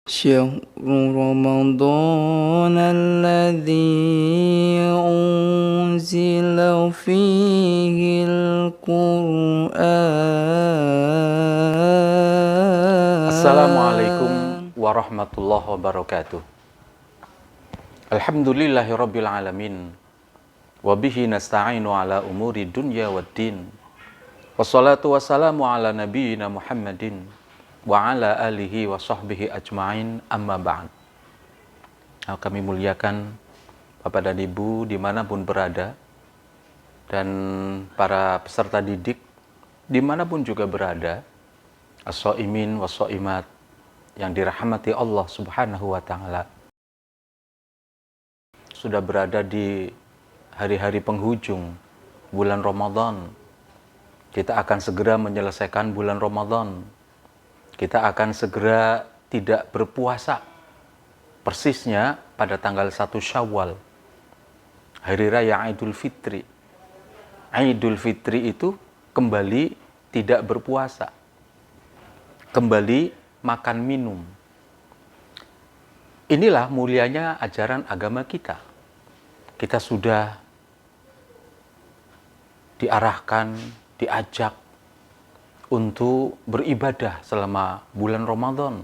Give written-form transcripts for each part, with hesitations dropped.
شهر رمضان الذي أنزل فيه Assalamualaikum القرآن. warahmatullahi wabarakatuh. Alhamdulillahirabbil alamin. Wa bihi nasta'inu ala umuri dunya waddin. Wassalatu wassalamu ala nabiyyina Muhammadin wa ala alihi wa sahbihi ajma'in, amma ba'd. Kami muliakan Bapak dan Ibu dimanapun berada, dan para peserta didik dimanapun juga berada, as-shaimin was-shaimat yang dirahmati Allah Subhanahu wa Ta'ala. Sudah berada di hari-hari penghujung bulan Ramadan. Kita akan segera menyelesaikan bulan Ramadan. Kita akan segera tidak berpuasa. Persisnya pada tanggal 1 Syawal, hari raya Idul Fitri. Idul Fitri itu kembali tidak berpuasa, kembali makan minum. Inilah mulianya ajaran agama kita. Kita sudah diarahkan, diajak untuk beribadah selama bulan Ramadan.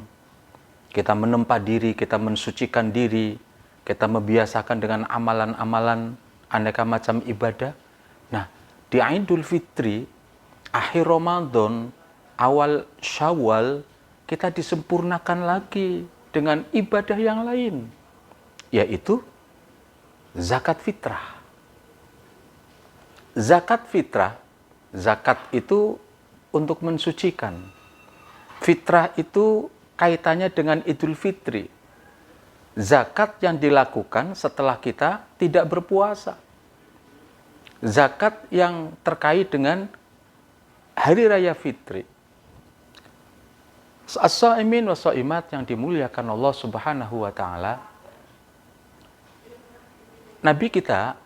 Kita menempa diri, kita mensucikan diri, kita membiasakan dengan amalan-amalan aneka macam ibadah. Nah, di Idul Fitri, akhir Ramadan, awal Syawal, kita disempurnakan lagi dengan ibadah yang lain, yaitu zakat fitrah. Zakat fitrah, zakat itu untuk mensucikan. Fitrah itu kaitannya dengan Idul Fitri. Zakat yang dilakukan setelah kita tidak berpuasa. Zakat yang terkait dengan Hari Raya Fitri. As-shaimin was-shaimat yang dimuliakan Allah Subhanahu wa Ta'ala. Nabi kita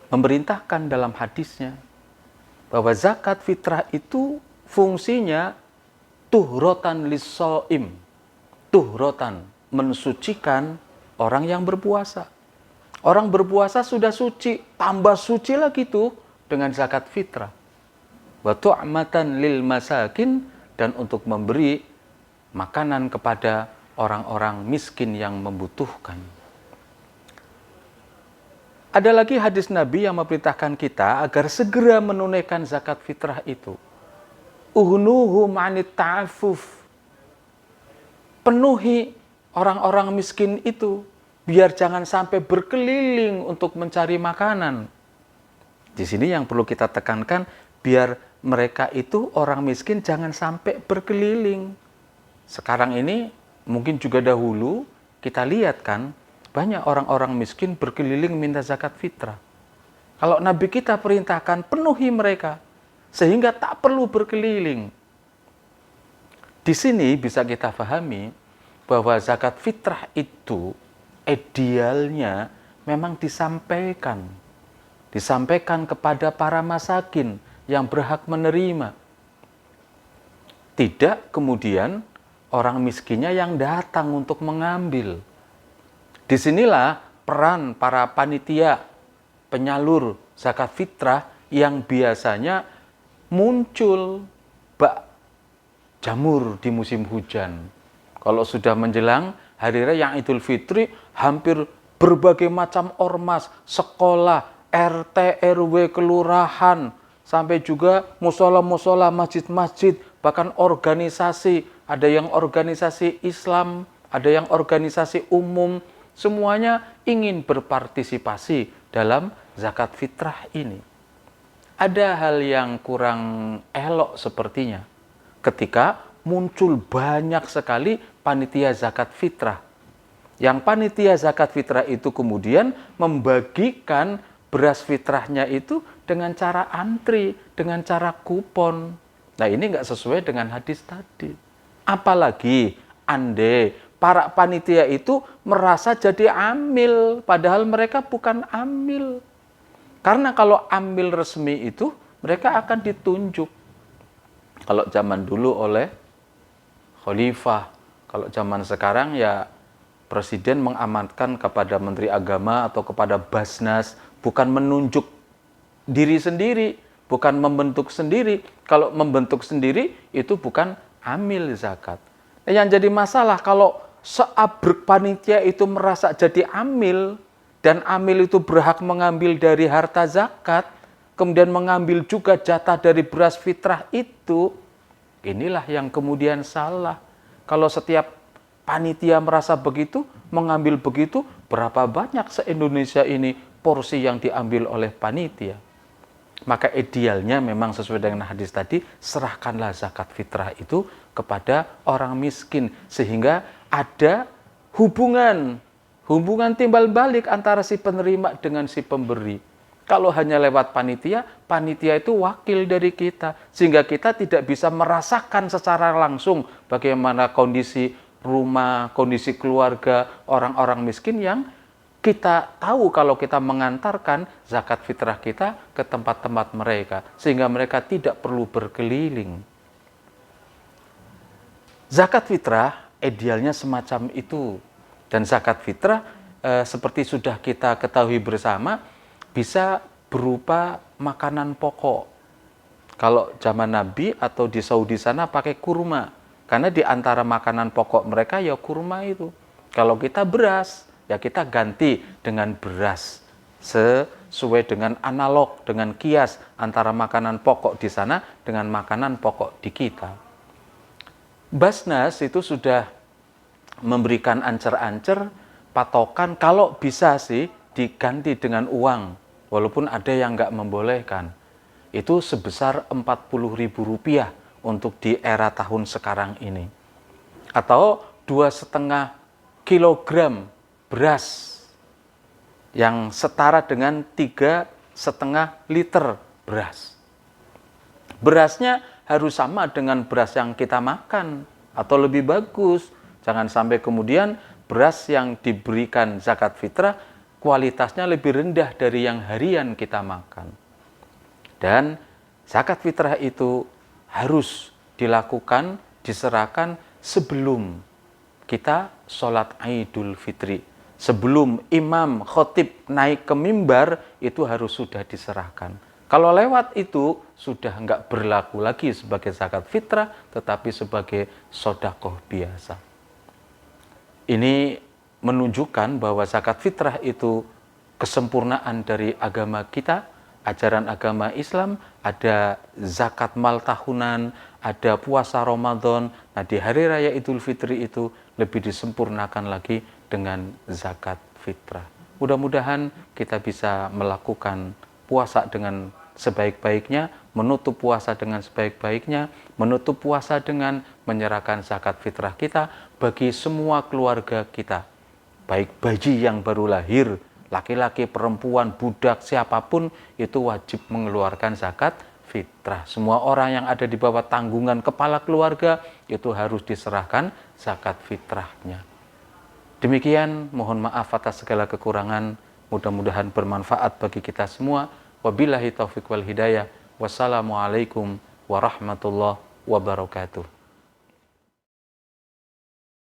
memerintahkan dalam hadisnya bahwa zakat fitrah itu fungsinya tuhrotan lis-shaim. Tuhrotan, mensucikan orang yang berpuasa. Orang berpuasa sudah suci, tambah suci lagi tuh dengan zakat fitrah. Wa tu'matan lil masakin, dan untuk memberi makanan kepada orang-orang miskin yang membutuhkan. Ada lagi hadis Nabi yang memerintahkan kita agar segera menunaikan zakat fitrah itu. Uhnuhum anit ta'affuf. Penuhi orang-orang miskin itu, biar jangan sampai berkeliling untuk mencari makanan. Di sini yang perlu kita tekankan, biar mereka itu, orang miskin, jangan sampai berkeliling. Sekarang ini, mungkin juga dahulu, kita lihat kan, banyak orang-orang miskin berkeliling minta zakat fitrah. Kalau Nabi kita perintahkan, penuhi mereka, sehingga tak perlu berkeliling. Di sini bisa kita pahami bahwa zakat fitrah itu idealnya memang disampaikan kepada para masakin yang berhak menerima. Tidak kemudian orang miskinnya yang datang untuk mengambil. Disinilah peran para panitia penyalur zakat fitrah yang biasanya muncul bak jamur di musim hujan. Kalau sudah menjelang Hari Raya Idul Fitri, hampir berbagai macam ormas, sekolah, RT, RW, kelurahan, sampai juga musola-musola, masjid-masjid, bahkan organisasi, ada yang organisasi Islam, ada yang organisasi umum, semuanya ingin berpartisipasi dalam zakat fitrah ini. Ada hal yang kurang elok sepertinya ketika muncul banyak sekali panitia zakat fitrah. Yang panitia zakat fitrah itu kemudian membagikan beras fitrahnya itu dengan cara antri, dengan cara kupon. Nah, ini nggak sesuai dengan hadis tadi. Apalagi andai para panitia itu merasa jadi amil, padahal mereka bukan amil. Karena kalau amil resmi itu, mereka akan ditunjuk. Kalau zaman dulu oleh khalifah, Kalau zaman sekarang ya presiden mengamanatkan kepada Menteri Agama atau kepada Basnas, bukan menunjuk diri sendiri, bukan membentuk sendiri. Kalau membentuk sendiri itu bukan amil zakat. Yang jadi masalah kalau seabrek panitia itu merasa jadi amil, dan amil itu berhak mengambil dari harta zakat, kemudian mengambil juga jatah dari beras fitrah itu, inilah yang kemudian salah. Kalau setiap panitia merasa begitu, mengambil begitu, berapa banyak se-Indonesia ini porsi yang diambil oleh panitia? Maka idealnya memang sesuai dengan hadis tadi, serahkanlah zakat fitrah itu kepada orang miskin, sehingga ada hubungan timbal balik antara si penerima dengan si pemberi. Kalau hanya lewat panitia, panitia itu wakil dari kita, sehingga kita tidak bisa merasakan secara langsung bagaimana kondisi rumah, kondisi keluarga orang-orang miskin yang kita tahu kalau kita mengantarkan zakat fitrah kita ke tempat-tempat mereka, sehingga mereka tidak perlu berkeliling. Zakat fitrah idealnya semacam itu. Dan zakat fitrah seperti sudah kita ketahui bersama, bisa berupa makanan pokok. Kalau zaman Nabi atau di Saudi sana pakai kurma. Karena di antara makanan pokok mereka ya kurma itu. Kalau kita beras, ya kita ganti dengan beras. Sesuai dengan analog, dengan kias antara makanan pokok di sana dengan makanan pokok di kita. Basnas itu sudah memberikan ancer-ancer, patokan kalau bisa sih diganti dengan uang, walaupun ada yang nggak membolehkan. Itu sebesar Rp40.000 untuk di era tahun sekarang ini. Atau 2,5 kilogram beras yang setara dengan 3,5 liter beras. Berasnya harus sama dengan beras yang kita makan atau lebih bagus. Jangan sampai kemudian beras yang diberikan zakat fitrah kualitasnya lebih rendah dari yang harian kita makan. Dan zakat fitrah itu harus dilakukan, diserahkan sebelum kita sholat Idul Fitri. Sebelum imam khotib naik ke mimbar, itu harus sudah diserahkan. Kalau lewat itu, sudah enggak berlaku lagi sebagai zakat fitrah, tetapi sebagai sodakoh biasa. Ini menunjukkan bahwa zakat fitrah itu kesempurnaan dari agama kita, ajaran agama Islam, ada zakat mal tahunan, ada puasa Ramadan. Nah, di hari raya Idul Fitri itu lebih disempurnakan lagi dengan zakat fitrah. Mudah-mudahan kita bisa melakukan puasa dengan sebaik-baiknya, menutup puasa dengan sebaik-baiknya, menutup puasa dengan menyerahkan zakat fitrah kita bagi semua keluarga kita. Baik bayi yang baru lahir, laki-laki, perempuan, budak, siapapun itu wajib mengeluarkan zakat fitrah. Semua orang yang ada di bawah tanggungan kepala keluarga itu harus diserahkan zakat fitrahnya. Demikian, mohon maaf atas segala kekurangan. Mudah-mudahan bermanfaat bagi kita semua. Wabillahi taufiq wal hidayah. Wassalamualaikum warahmatullahi wabarakatuh.